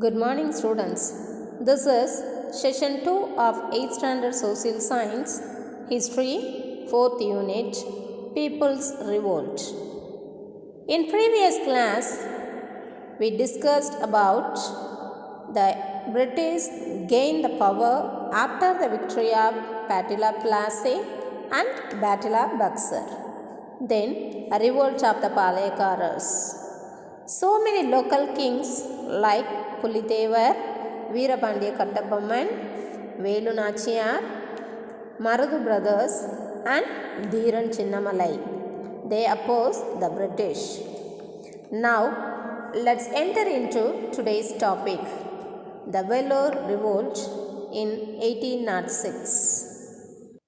Good morning, students. This is session 2 of 8th Standard Social Science, History, 4th Unit, People's Revolt. In previous class, we discussed about the British gained the power after the victory of Battle of Plassey and Battle of Buxar. Then, a revolt of the Palayakaras. So many local kings like Pulithevar, Veerapandiya Kattabomman, Velu Nachiyar, Marudhu brothers and Dhiran Chinnamalai. They opposed the British. Now, let's enter into today's topic, the Vellore Revolt in 1806.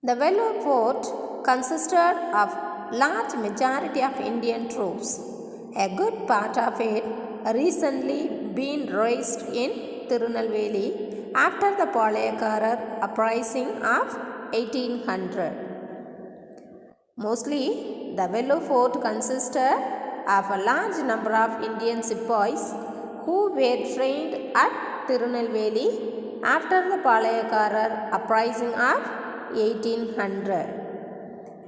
The Vellore fort consisted of large majority of Indian troops. A good part of it recently been raised in Tirunelveli after the Palayakarar uprising of 1800. Mostly, the Vellore fort consisted of a large number of Indian sepoys who were trained at Tirunelveli after the Palayakarar uprising of 1800.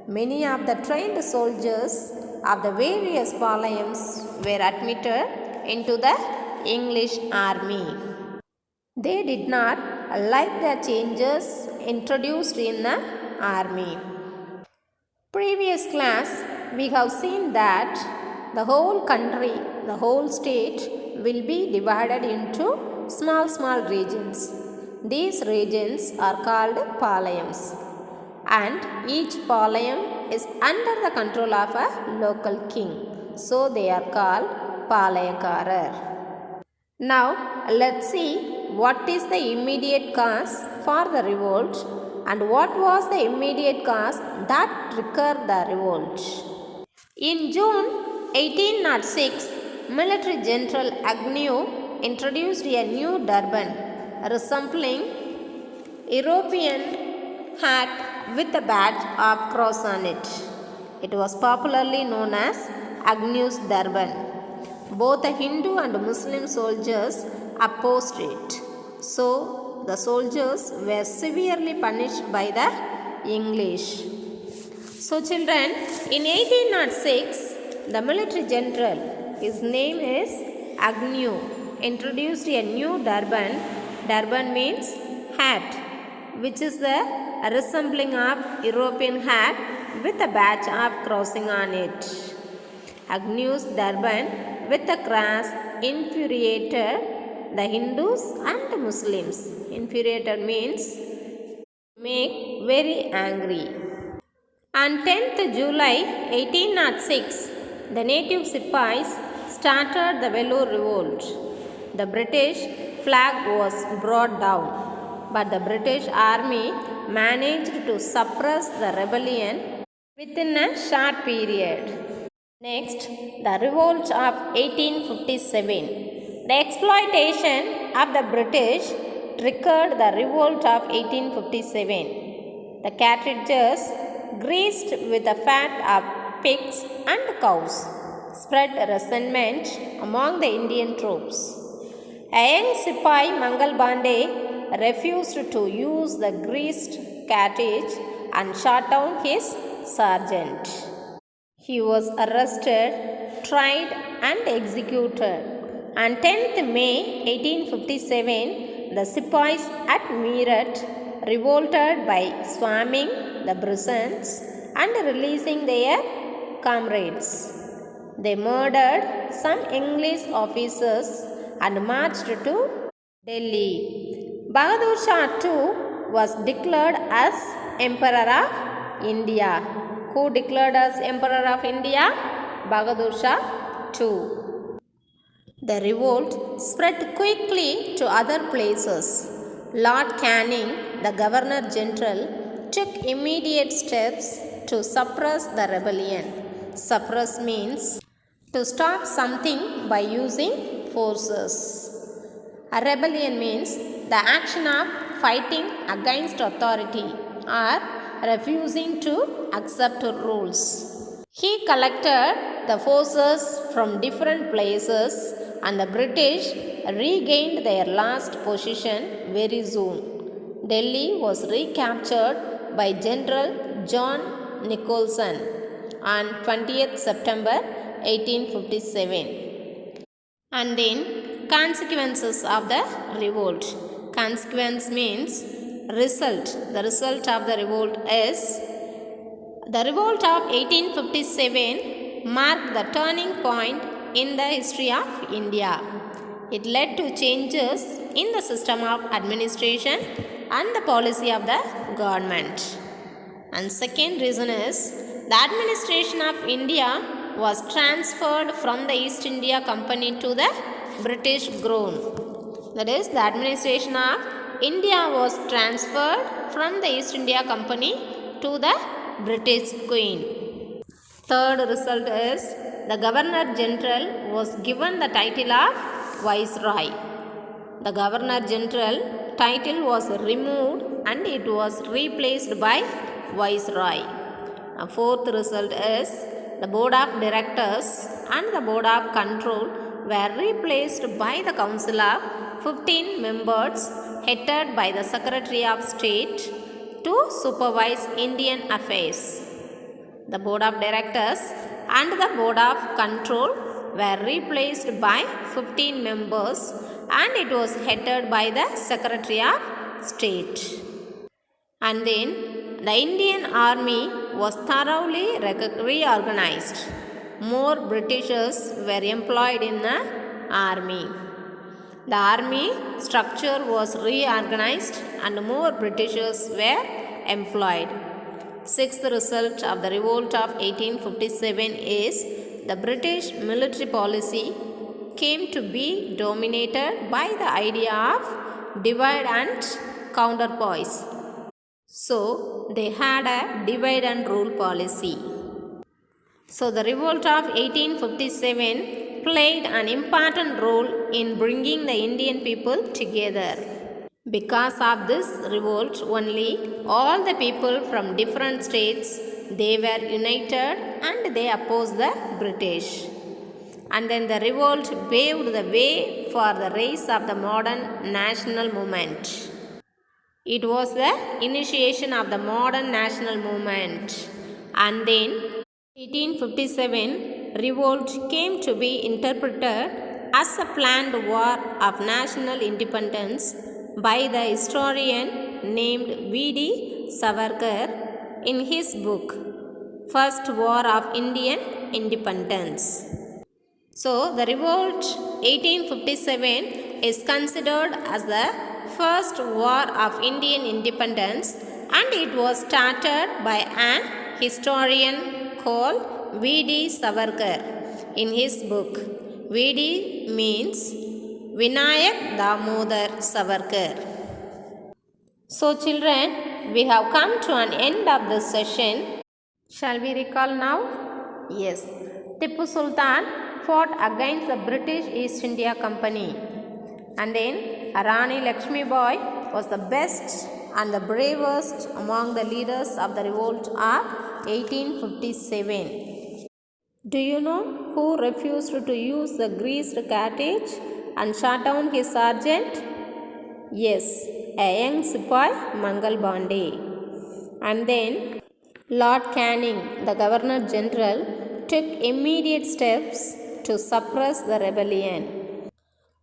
Many of the trained soldiers of the various palayams were admitted into the English army. They did not like the changes introduced in the army. Previous class, we have seen that the whole country, the whole state will be divided into small regions. These regions are called palayams, and each palayam is under the control of a local king. So they are called Palayakarar. Now let's see what is the immediate cause for the revolt and what was the immediate cause that triggered the revolt. In June 1806, Military General Agnew introduced a new turban resembling European hat with a badge of cross on it. It was popularly known as Agnew's turban. Both the Hindu and Muslim soldiers opposed it. So, the soldiers were severely punished by the English. So, children, in 1806, the military general, his name is Agnew, introduced a new turban. Turban means hat, which is the resembling of European hat with a badge of crossing on it. Agnew's turban with a cross infuriated the Hindus and Muslims. Infuriated means make very angry. On 10th July 1806, the native Sepoys started the Vellore revolt. The British flag was brought down, but the British army managed to suppress the rebellion within a short period. Next, the revolt of 1857. The exploitation of the British triggered the revolt of 1857. The cartridges, greased with the fat of pigs and cows, spread resentment among the Indian troops. A young Sepoy Mangal Bande refused to use the greased cartridge and shot down his sergeant. He was arrested, tried and executed. On 10th May 1857, the Sepoys at Meerut revolted by swarming the prisons and releasing their comrades. They murdered some English officers and marched to Delhi. Bahadur Shah too was declared as Emperor of India. Who declared as Emperor of India? Bahadur Shah too. The revolt spread quickly to other places. Lord Canning, the Governor General, took immediate steps to suppress the rebellion. Suppress means to stop something by using forces. A rebellion means the action of fighting against authority or refusing to accept rules. He collected the forces from different places and the British regained their lost position very soon. Delhi was recaptured by General John Nicholson on 20th September 1857. And then consequences of the revolt. Consequence means result. The result of the revolt is the revolt of 1857 marked the turning point in the history of India. It led to changes in the system of administration and the policy of the government. And second reason is the administration of India was transferred from the East India Company to the British Crown. That is, the administration of India was transferred from the East India Company to the British Queen. Third result is the Governor General was given the title of Viceroy. The Governor General title was removed and it was replaced by Viceroy. A fourth result is the Board of Directors and the Board of Control were replaced by the Council of 15 members headed by the Secretary of State to supervise Indian affairs. The Board of Directors and the Board of Control were replaced by 15 members and it was headed by the Secretary of State. And then the Indian Army was thoroughly reorganized. More Britishers were employed in the army. The army structure was reorganized and more Britishers were employed. Sixth result of the revolt of 1857 is the British military policy came to be dominated by the idea of divide and counterpoise. So, they had a divide and rule policy. So, the revolt of 1857 played an important role in bringing the Indian people together. Because of this revolt only, all the people from different states, they were united and they opposed the British. And then the revolt paved the way for the rise of the modern national movement. It was the initiation of the modern national movement. And then 1857 revolt came to be interpreted as a planned war of national independence by the historian named V.D. Savarkar in his book First War of Indian Independence. So, the revolt 1857 is considered as the first war of Indian independence and it was started by an historian called V.D. Savarkar in his book. V.D. means Vinayak Damodar Savarkar. So children, we have come to an end of this session. Shall we recall now? Yes. Tipu Sultan fought against the British East India Company. And then Rani Lakshmi Bai was the best and the bravest among the leaders of the revolt of 1857. Do you know who refused to use the greased cartridge and shot down his sergeant? Yes, a young Sepoy, Mangal Bande. And then Lord Canning, the Governor General, took immediate steps to suppress the rebellion.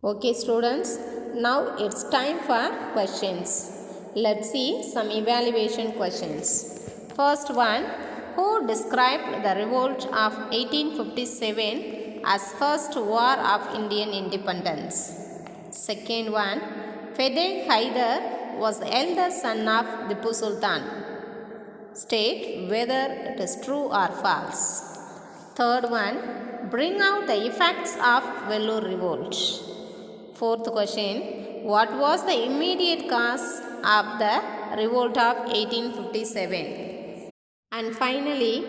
Okay students, now it's time for questions. Let's see some evaluation questions. First one, who described the revolt of 1857 as first war of Indian independence? Second one, Fedeh Haidar was the elder son of Tipu Sultan. State whether it is true or false. Third one, bring out the effects of Vellore revolt. Fourth question, what was the immediate cause of the revolt of 1857? And finally,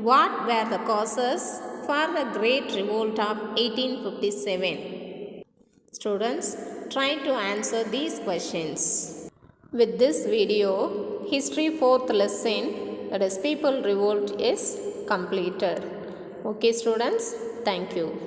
what were the causes for the Great Revolt of 1857? Students, try to answer these questions. With this video, History 4th lesson, that is People Revolt, is completed. Okay students, thank you.